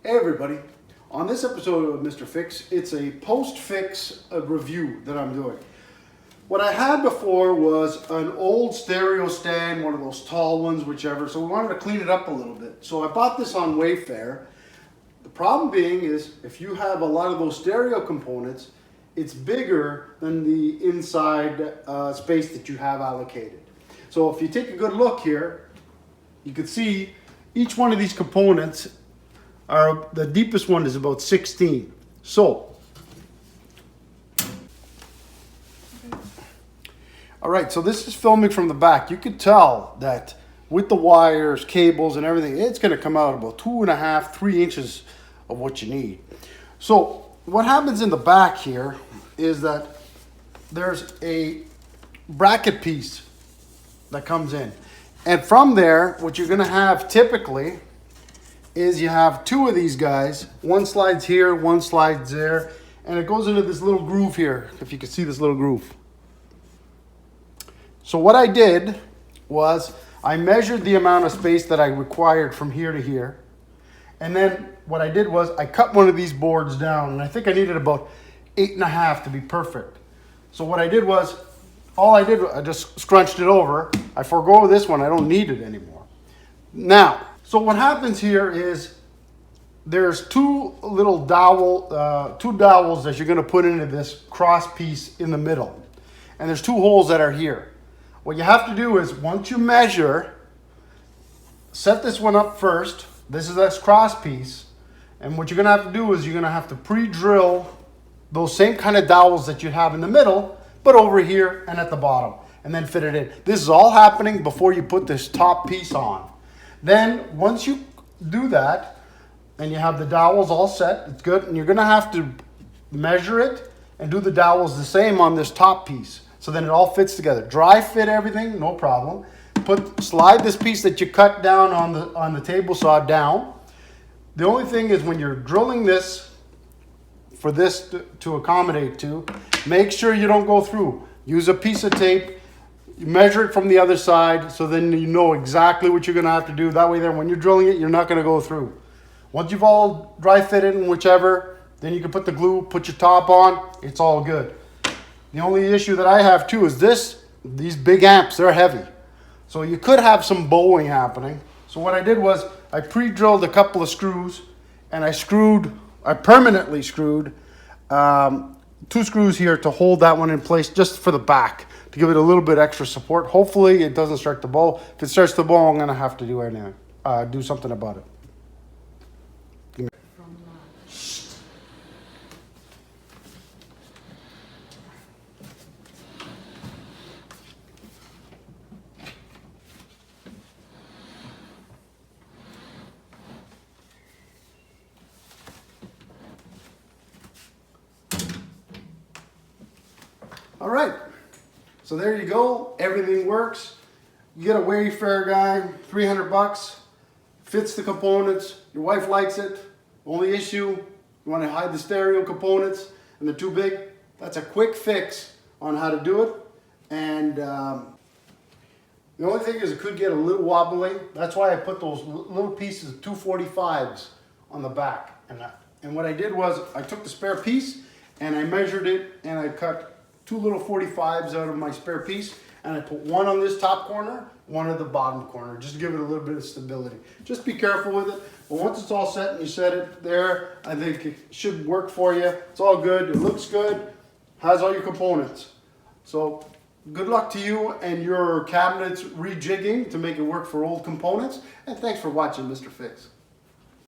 Hey everybody, on this episode of Mr. Fix, it's a post-fix review that I'm doing. What I had before was an old stereo stand, one of those tall ones, whichever, so we wanted to clean it up a little bit. So I bought this on Wayfair. The problem being is, if you have a lot of those stereo components, it's bigger than the inside space that you have allocated. So if you take a good look here, you can see each one of these components the deepest one is about 16. So, all right, so this is filming from the back. You can tell that with the wires, cables, and everything, it's going to come out about 2.5, 3 inches of what you need. So what happens in the back here is that there's a bracket piece that comes in. And from there, what you're going to have typically is you have two of these guys. One slides here, one slides there, and it goes into this little groove here, if you can see this little groove. So what I did was I measured the amount of space that I required from here to here, and then what I did was I cut one of these boards down, and I think I needed about 8.5 to be perfect. So what I did was, I just scrunched it over. I forego this one, I don't need it anymore. Now, so what happens here is there's two dowels that you're going to put into this cross piece in the middle. And there's two holes that are here. What you have to do is, once you measure, set this one up first. This is this cross piece. And what you're going to have to do is you're going to have to pre-drill those same kind of dowels that you have in the middle, but over here and at the bottom, and then fit it in. This is all happening before you put this top piece on. Then, once you do that, and you have the dowels all set, it's good, and you're going to have to measure it and do the dowels the same on this top piece. So then it all fits together. Dry fit everything, no problem. Slide this piece that you cut down on the table saw down. The only thing is, when you're drilling this, for this to accommodate to, make sure you don't go through. Use a piece of tape. You measure it from the other side, so then you know exactly what you're going to have to do. That way there, when you're drilling it, you're not going to go through. Once you've all dry fitted and whichever, then you can put the glue, put your top on, it's all good. The only issue that I have too is these big amps, they're heavy. So you could have some bowing happening. So what I did was I pre-drilled a couple of screws, and I permanently screwed 2 screws here to hold that one in place just for the back, to give it a little bit extra support. Hopefully it doesn't start to bow. If it starts to bow, I'm going to have to do something about it. All right, so there you go. Everything works. You get a Wayfair guy, $300, fits the components. Your wife likes it. Only issue, you want to hide the stereo components and they're too big. That's a quick fix on how to do it. And the only thing is, it could get a little wobbly. That's why I put those little pieces of 245s on the back. And what I did was I took the spare piece and I measured it, and I cut 2 little 45s out of my spare piece, and I put one on this top corner, one at the bottom corner, just to give it a little bit of stability. Just be careful with it, but once it's all set and you set it there, I think it should work for you. It's all good, it looks good, has all your components. So good luck to you and your cabinets rejigging to make it work for old components, and thanks for watching Mr. Fix.